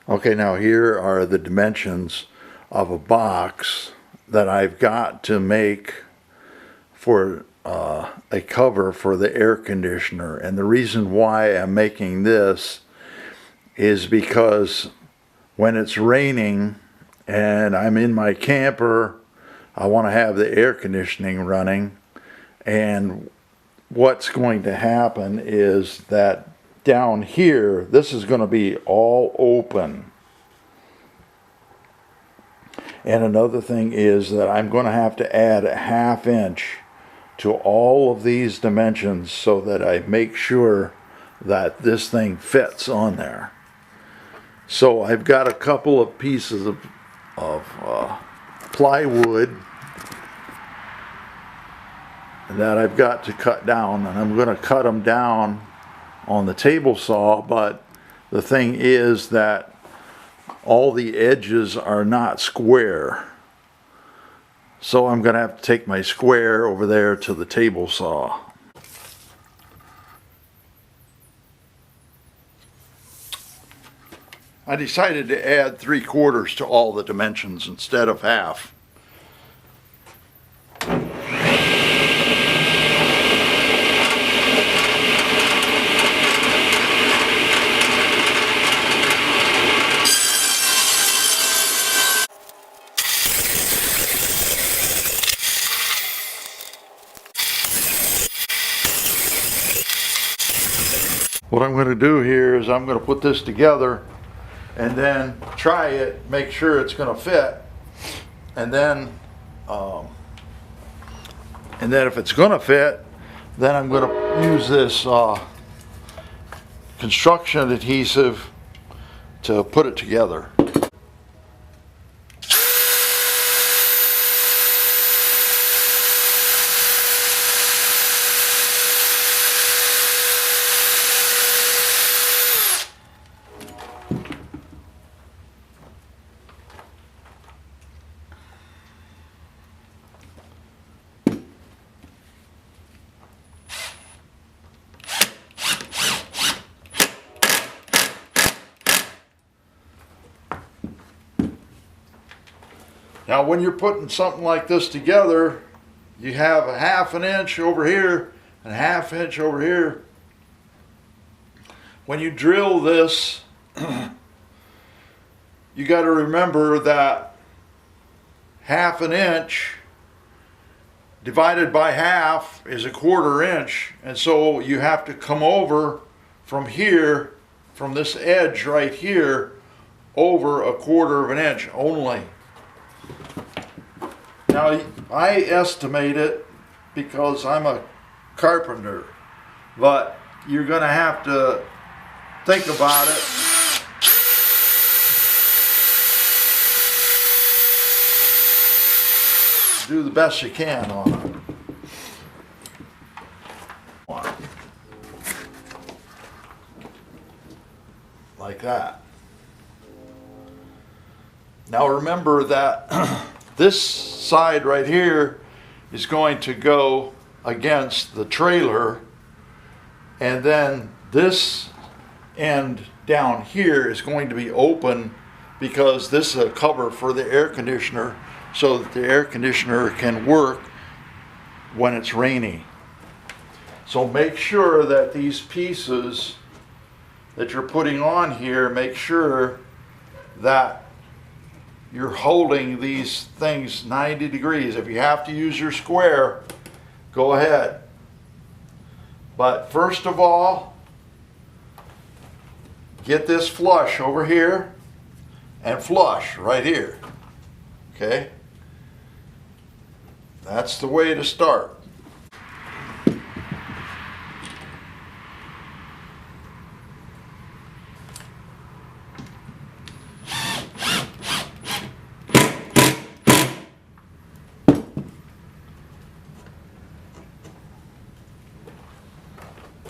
Okay, now here are the dimensions of a box that I've got to make for a cover for the air conditioner. And the reason why I'm making this is because when it's raining and I'm in my camper, I want to have the air conditioning running. And what's going to happen is that down here, this is going to be all open. And another thing is that I'm going to have to add a 1/2 inch to all of these dimensions so that I make sure that this thing fits on there. So I've got a couple of pieces of plywood that I've got to cut down, and I'm going to cut them down on the table saw, but the thing is that all the edges are not square. So I'm going to have to take my square over there to the table saw. I decided to add 3/4 to all the dimensions instead of 1/2. What I'm going to do here is I'm going to put this together and then try it, make sure it's going to fit, and then if it's going to fit, then I'm going to use this construction adhesive to put it together. Now when you're putting something like this together, you have a 1/2 inch over here and a 1/2 inch over here. When you drill this, you got to remember that 1/2 inch divided by 1/2 is a 1/4 inch, and so you have to come over from here, from this edge right here, over a 1/4 inch only. Now, I estimate it because I'm a carpenter, but you're going to have to think about it. Do the best you can on it. Like that. Now remember that this side right here is going to go against the trailer, and then this end down here is going to be open because this is a cover for the air conditioner so that the air conditioner can work when it's rainy. So make sure that these pieces that you're putting on here, make sure that you're holding these things 90 degrees. If you have to use your square, go ahead. But first of all, get this flush over here and flush right here. Okay? That's the way to start.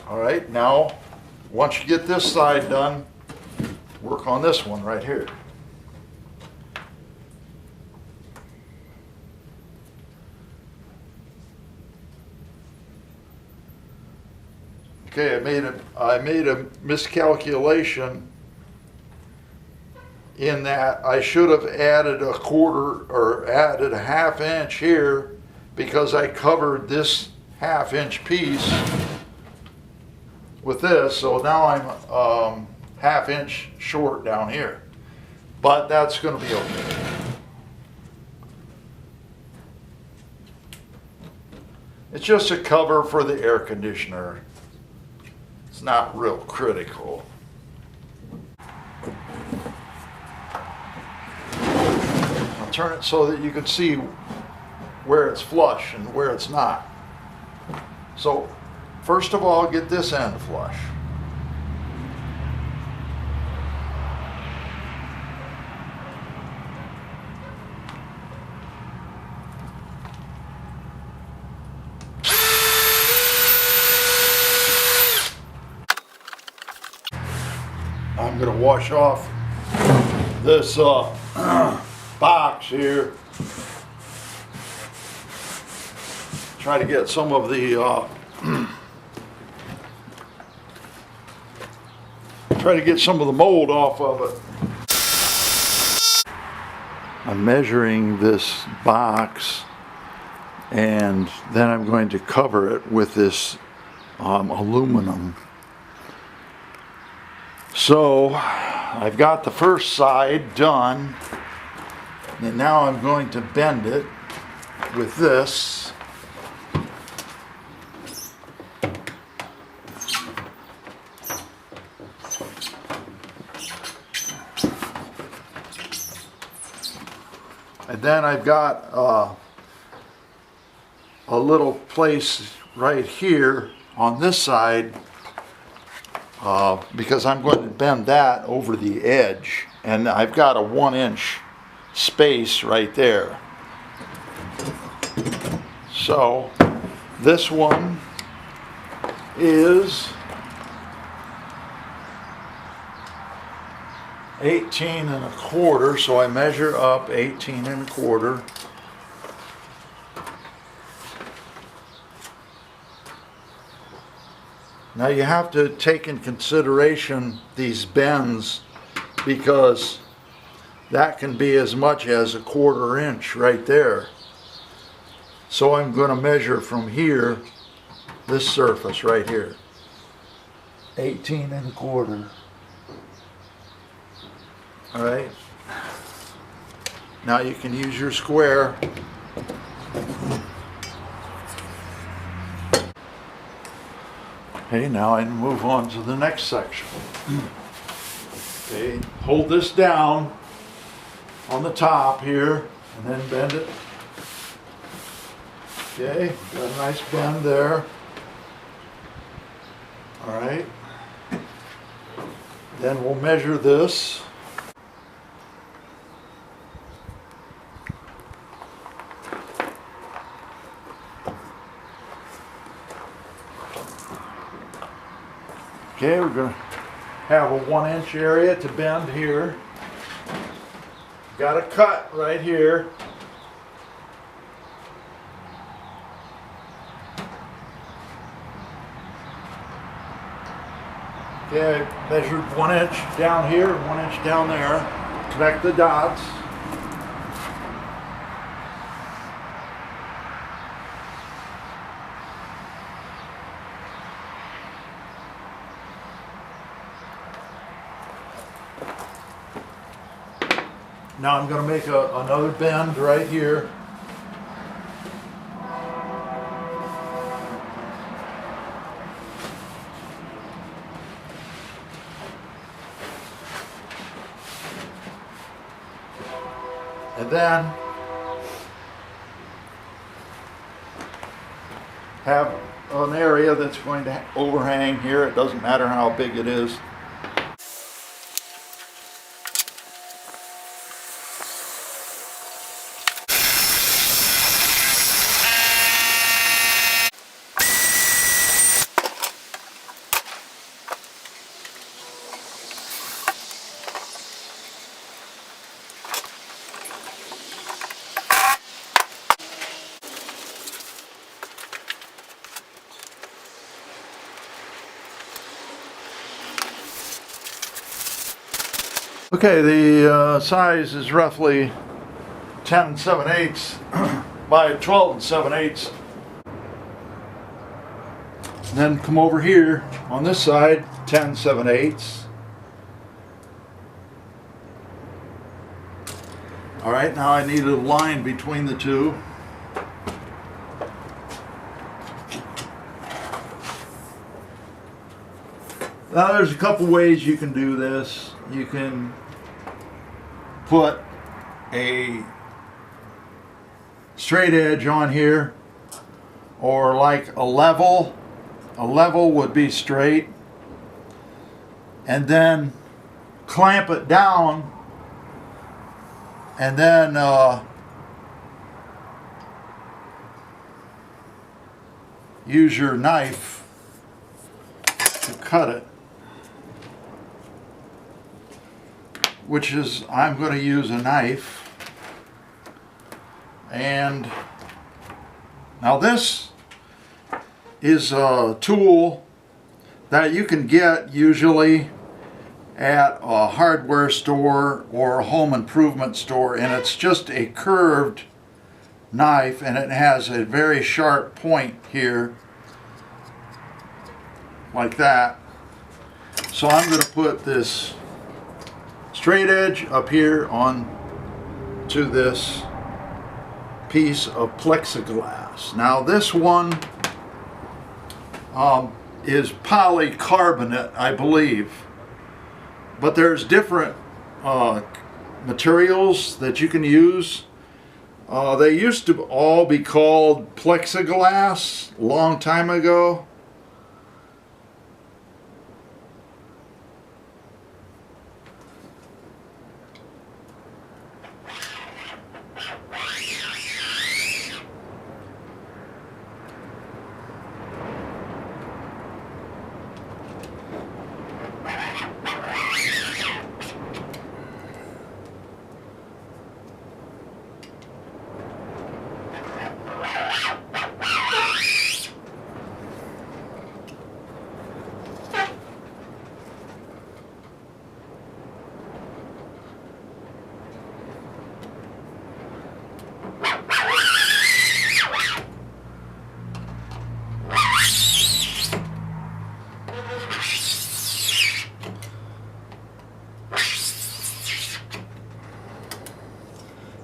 All right, now once you get this side done, work on this one right here. Okay, I made a miscalculation in that I should have added a quarter or added a ½ inch here because I covered this ½ inch piece with this, so now I'm ½ inch short down here. But that's going to be okay. It's just a cover for the air conditioner. It's not real critical. I'll turn it so that you can see where it's flush and where it's not. So first of all, get this end flush. I'm going to wash off this box here. Try to get some of the mold off of it. I'm measuring this box, and then I'm going to cover it with this aluminum. So I've got the first side done, and now I'm going to bend it with this. And then I've got a little place right here on this side because I'm going to bend that over the edge, and I've got a 1 inch space right there. So this one is 18 1/4, so I measure up 18 1/4. Now you have to take in consideration these bends, because that can be as much as a 1/4 inch right there. So I'm going to measure from here, this surface right here, 18 1/4. All right. Now you can use your square. Okay, now I move on to the next section. Okay, hold this down on the top here and then bend it. Okay, got a nice bend there. All right. Then we'll measure this. Okay, we're going to have a 1 inch area to bend here. Got a cut right here. Okay, I measured 1 inch down here, 1 inch down there. Connect the dots. Now I'm going to make another bend right here. And then have an area that's going to overhang here. It doesn't matter how big it is. Okay, the size is roughly 10 7/8 by 12 7/8. And then come over here on this side, 10 7/8. All right, now I need a line between the two. Now there's a couple ways you can do this. You can put a straight edge on here, or like a level. A level would be straight, and then clamp it down, and then use your knife to cut it, which is, I'm going to use a knife. And now this is a tool that you can get usually at a hardware store or a home improvement store, and it's just a curved knife, and it has a very sharp point here like that. So I'm going to put this straight edge up here on to this piece of plexiglass. Now this one is polycarbonate, I believe, but there's different materials that you can use. They used to all be called plexiglass a long time ago.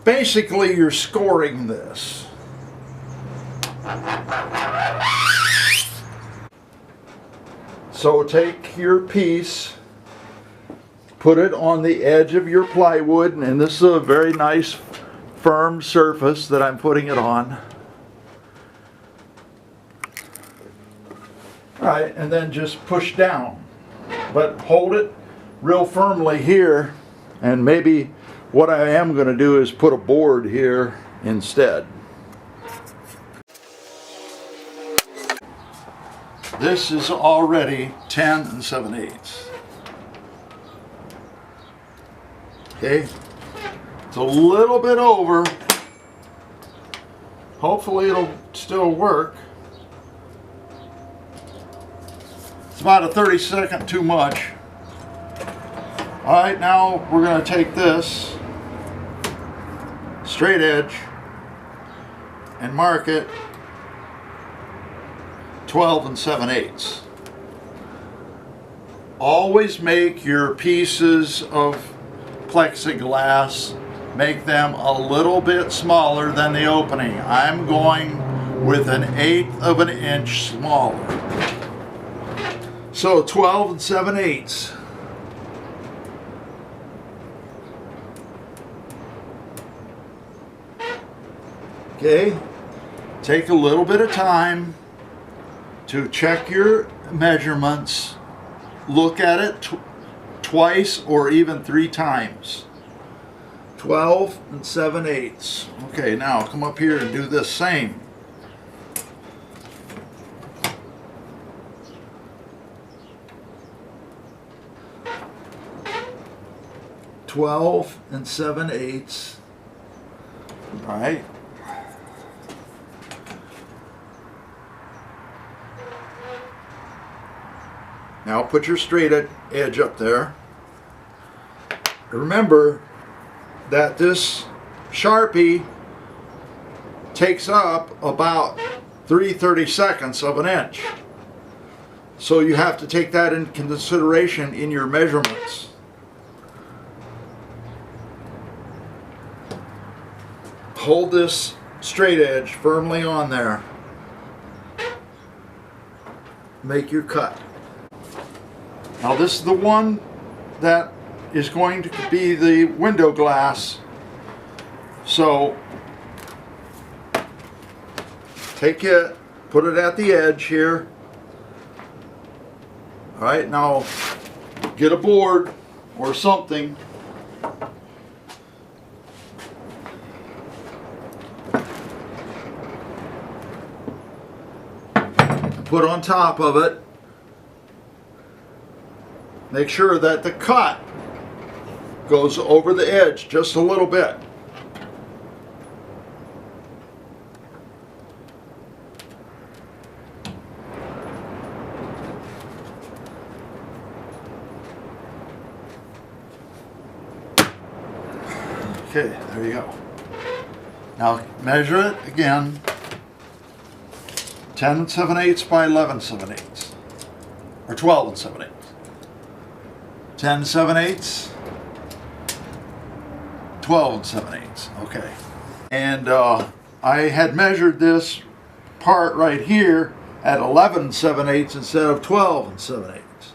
Basically, you're scoring this. So take your piece, put it on the edge of your plywood, and this is a very nice firm surface that I'm putting it on. All right, and then just push down, but hold it real firmly here, and maybe what I am going to do is put a board here instead. This is already 10 7/8. Okay, it's a little bit over. Hopefully it'll still work. It's about a 30-second too much. All right, now we're going to take this straight edge and mark it 12 7/8. Always make your pieces of plexiglass, make them a little bit smaller than the opening. I'm going with 1/8 of an inch smaller. So 12 7/8. Okay, take a little bit of time to check your measurements. Look at it twice or even 3 times. 12 7/8. Okay, now come up here and do this same. $12 7/8. All right. Now put your straight edge up there. remember that this Sharpie takes up about 3/32 of an inch. So you have to take that into consideration in your measurements. Hold this straight edge firmly on there. Make your cut. Now this is the one that is going to be the window glass. So take it, put it at the edge here. All right, now get a board or something. Put on top of it. Make sure that the cut goes over the edge just a little bit. Okay, there you go. Now measure it again. 10 7/8 by 11 7/8, or 12 7/8. 10 7/8, 12 7/8. Okay. And I had measured this part right here at 11 7/8 instead of 12 7/8.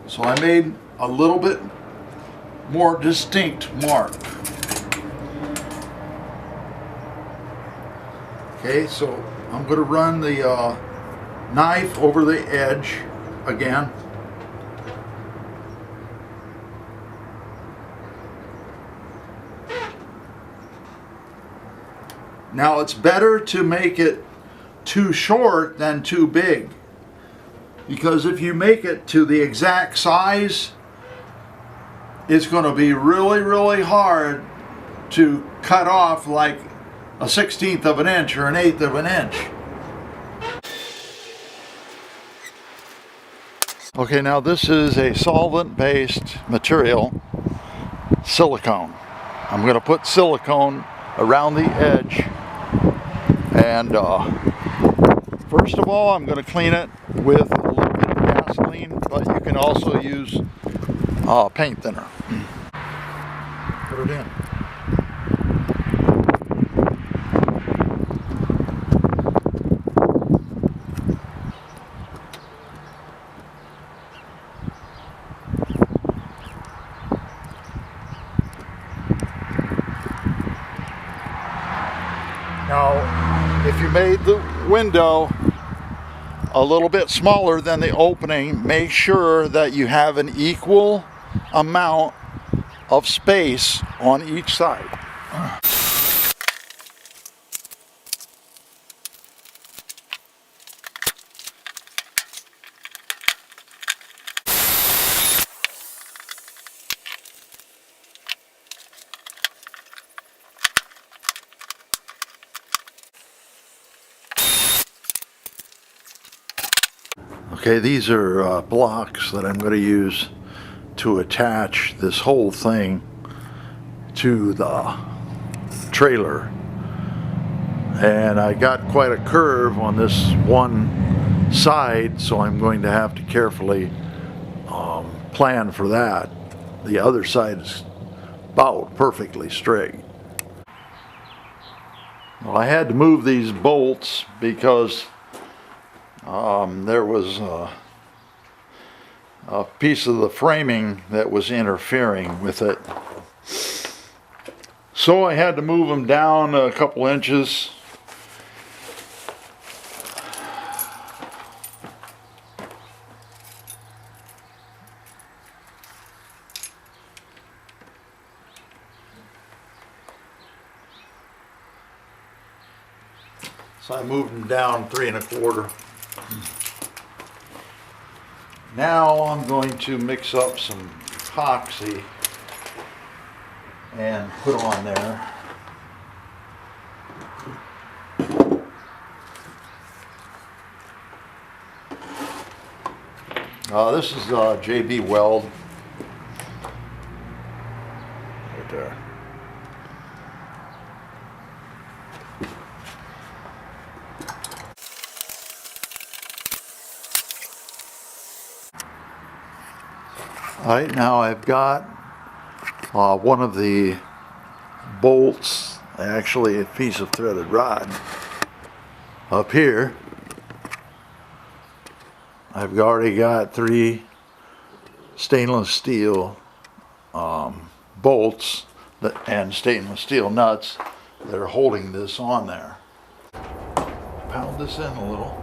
So I made a little bit more distinct mark. Okay, so I'm going to run the knife over the edge again. Now it's better to make it too short than too big, because if you make it to the exact size, it's going to be really, really hard to cut off like a 1/16 of an inch or an 1/8 of an inch. Okay, now this is a solvent-based material, silicone. I'm going to put silicone around the edge, and first of all I'm going to clean it with a little bit of gasoline, but you can also use paint thinner. Put it in. Now, if you made the window a little bit smaller than the opening, make sure that you have an equal amount of space on each side. Okay, these are blocks that I'm going to use to attach this whole thing to the trailer. And I got quite a curve on this one side, so I'm going to have to carefully plan for that. The other side is about perfectly straight. Well, I had to move these bolts because there was a piece of the framing that was interfering with it. So I had to move them down a couple inches. So I moved them down 3 1/4. Now I'm going to mix up some epoxy and put on there. This is JB Weld. right there. All right, now I've got one of the bolts, actually a piece of threaded rod, up here. I've already got 3 stainless steel bolts and stainless steel nuts that are holding this on there. Pound this in a little.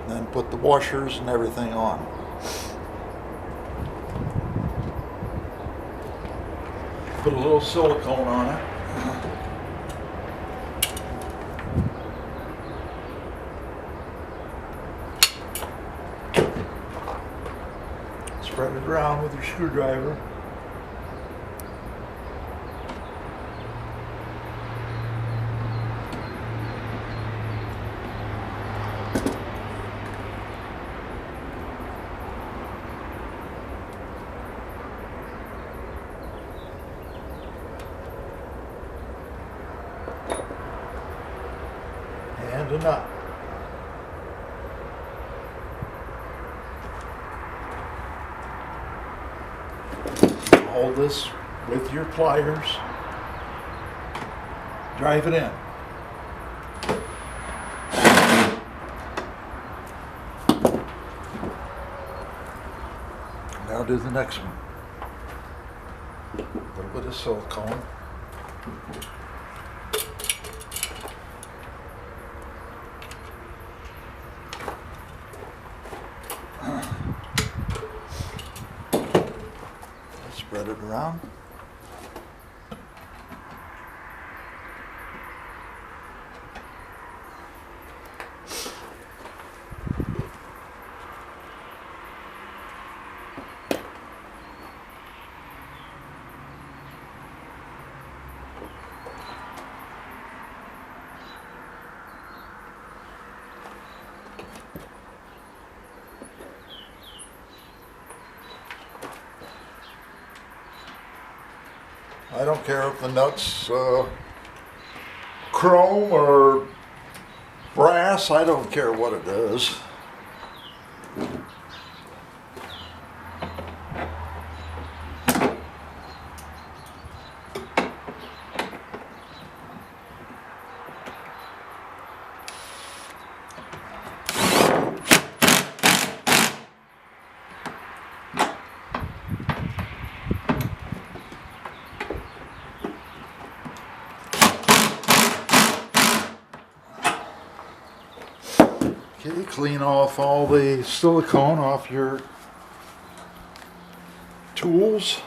Then put the washers and everything on. Put a little silicone on it. Spread it around with your screwdriver. And a nut. Hold this with your pliers. Drive it in. Now do the next one. A little bit of silicone. Spread it around. I don't care if the nut's chrome or brass, I don't care what it is. Okay, clean off all the silicone off your tools.